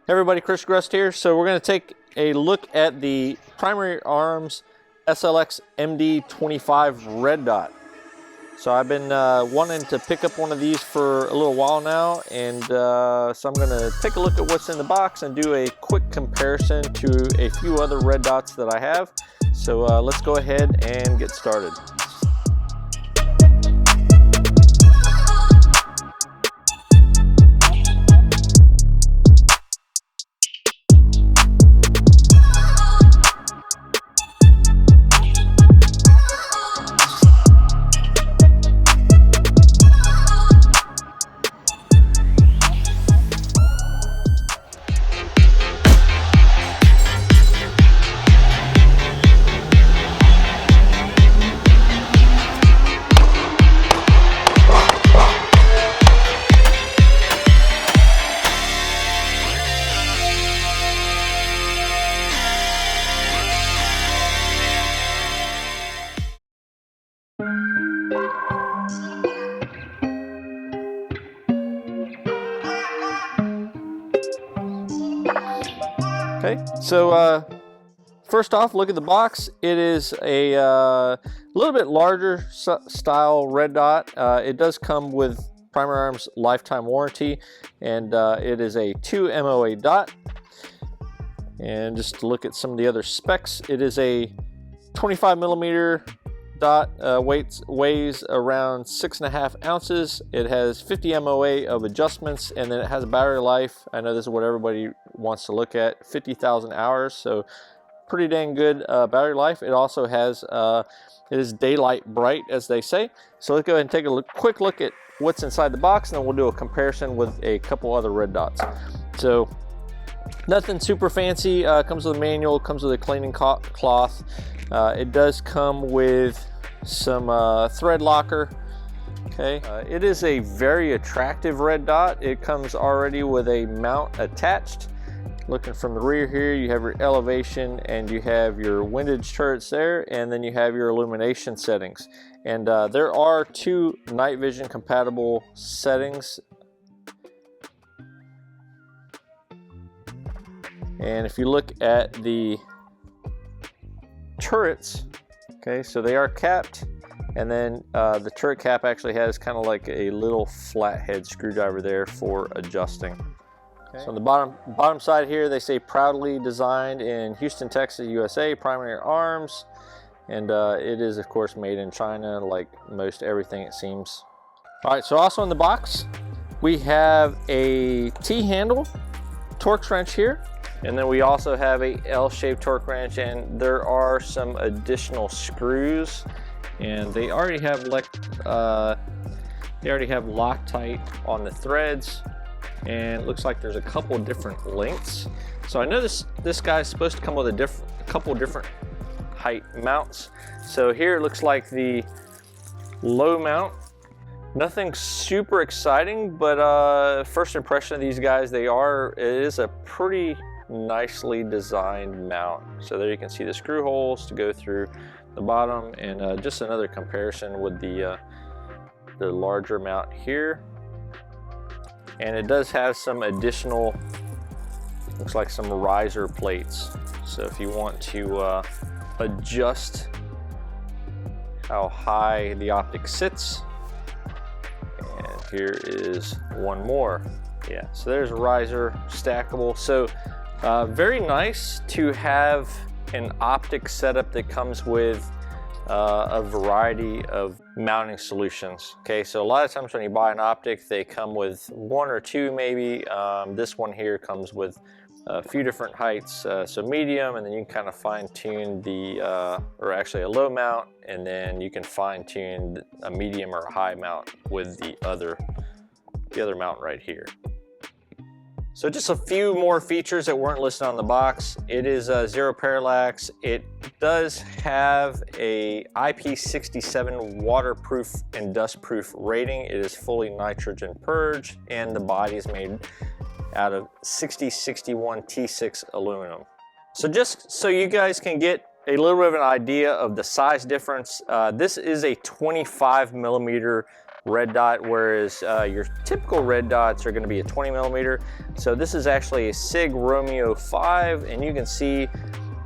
Hey everybody, Chris Grest here. So we're going to take a look at the Primary Arms SLX MD-25 red dot. So I've been wanting to pick up one of these for a little while now, and so I'm going to take a look at what's in the box and do a quick comparison to a few other red dots that I have. So let's go ahead and get started. Okay, so first off, look at the box. It is a little bit larger style red dot. It does come with Primary Arms lifetime warranty, and it is a 2 MOA dot. And just to look at some of the other specs, it is a 25 millimeter dot, weighs around 6.5 ounces. It has 50 MOA of adjustments, and then it has a battery life. I know this is what everybody wants to look at, 50,000 hours, so pretty dang good battery life. It also has, it is daylight bright, as they say. So let's go ahead and take a quick look at what's inside the box, and then we'll do a comparison with a couple other red dots. So nothing super fancy. Comes with a manual, comes with a cleaning cloth. It does come with some thread locker. Okay, it is a very attractive red dot. It comes already with a mount attached. Looking from the rear here, you have your elevation and you have your windage turrets there, and then you have your illumination settings. And there are 2 night vision compatible settings. And if you look at the turrets, okay, so they are capped, and then the turret cap actually has kind of like a little flathead screwdriver there for adjusting. Okay. So on the bottom side here, they say proudly designed in Houston, Texas, USA, Primary Arms, and it is of course made in China, like most everything it seems. All right, so also in the box we have a T-handle Torx wrench here. And then we also have a L-shaped torque wrench, and there are some additional screws, and they already have Loctite on the threads, and it looks like there's a couple different lengths. So I know this guy's supposed to come with a couple different height mounts. So here it looks like the low mount. Nothing super exciting, but first impression of these guys, it is a pretty nicely designed mount. So there you can see the screw holes to go through the bottom, and just another comparison with the larger mount here. And it does have some additional, looks like some riser plates. So if you want to adjust how high the optic sits, and here is one more. Yeah, so there's a riser, stackable. So very nice to have an optic setup that comes with a variety of mounting solutions. Okay, so a lot of times when you buy an optic, they come with 1 or 2 maybe. This one here comes with a few different heights, so medium, and then you can kind of fine tune or actually a low mount, and then you can fine tune a medium or a high mount with the other mount right here. So just a few more features that weren't listed on the box. It is zero parallax. It does have a IP67 waterproof and dustproof rating. It is fully nitrogen purged, and the body is made out of 6061 T6 aluminum. So just so you guys can get a little bit of an idea of the size difference, this is a 25 millimeter red dot, whereas your typical red dots are going to be a 20 millimeter. So this is actually a SIG Romeo 5, and you can see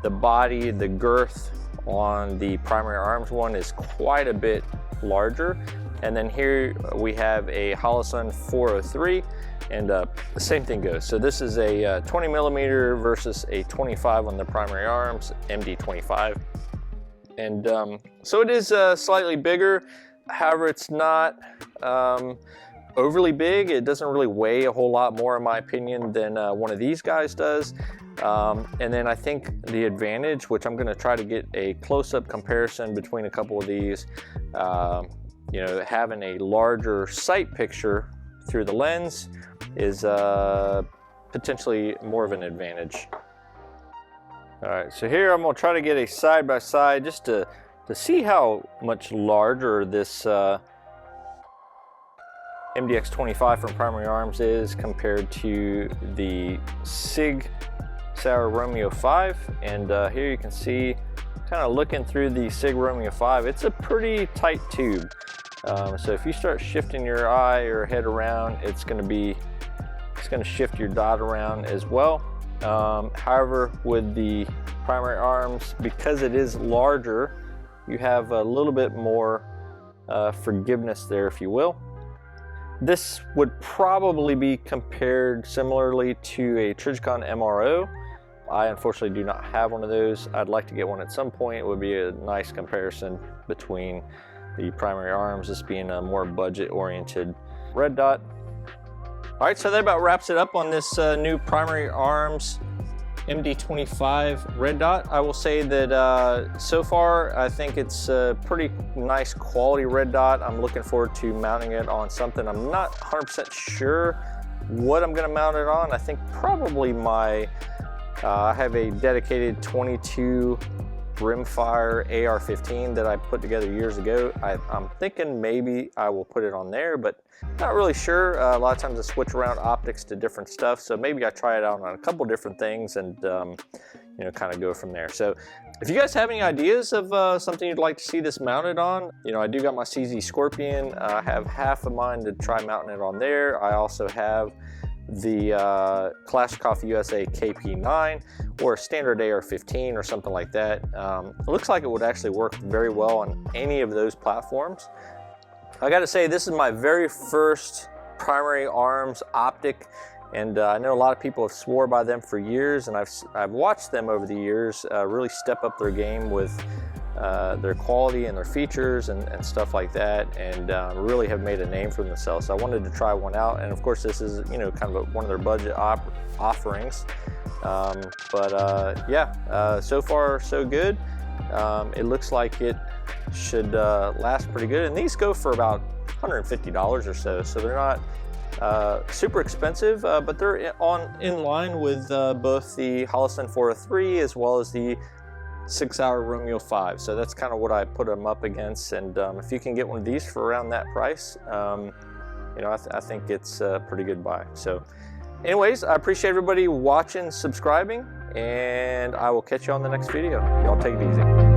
the body, the girth on the primary arms one is quite a bit larger. And then here we have a Holosun 403, and the same thing goes. So this is a 20 millimeter versus a 25 on the primary arms, MD-25. And so it is slightly bigger. However, it's not overly big. It doesn't really weigh a whole lot more, in my opinion, than one of these guys does. And then I think the advantage, which I'm going to try to get a close-up comparison between a couple of these, you know, having a larger sight picture through the lens is potentially more of an advantage. All right, so here I'm going to try to get a side-by-side just to see how much larger this MDX-25 from Primary Arms is compared to the SIG Sauer Romeo 5. And here you can see, kind of looking through the SIG Romeo 5, it's a pretty tight tube. So if you start shifting your eye or head around, it's going to shift your dot around as well. However, with the Primary Arms, because it is larger, you have a little bit more forgiveness there, if you will. This would probably be compared similarly to a Trijicon MRO. I unfortunately do not have one of those. I'd like to get one at some point. It would be a nice comparison between the Primary Arms, this being a more budget-oriented red dot. All right, so that about wraps it up on this new Primary Arms MD-25 red dot. I will say that so far I think it's a pretty nice quality red dot. I'm looking forward to mounting it on something. I'm not 100% sure what I'm going to mount it on. I think probably my I have a dedicated 22 rimfire AR-15 that I put together years ago. I'm thinking maybe I will put it on there, but not really sure. A lot of times I switch around optics to different stuff, so maybe I try it out on a couple different things and you know, kind of go from there. So if you guys have any ideas of something you'd like to see this mounted on, you know, I do got my CZ Scorpion. I have half of mine to try mounting it on there. I also have the Kalashnikov USA KP9 or a standard AR-15 or something like that. It looks like it would actually work very well on any of those platforms. I gotta say, this is my very first Primary Arms optic, and I know a lot of people have swore by them for years, and I've watched them over the years really step up their game with their quality and their features and stuff like that, and really have made a name for themselves. So I wanted to try one out, and of course this is, you know, kind of one of their budget offerings. Yeah, so far so good. It looks like it should last pretty good, and these go for about $150 or so, so they're not super expensive, but they're in line with both the Holosun 403 as well as the SIG Sauer Romeo 5. So that's kind of what I put them up against, and if you can get one of these for around that price, you know, I think it's a pretty good buy. So anyways, I appreciate everybody watching, subscribing, and I will catch you on the next video. Y'all take it easy.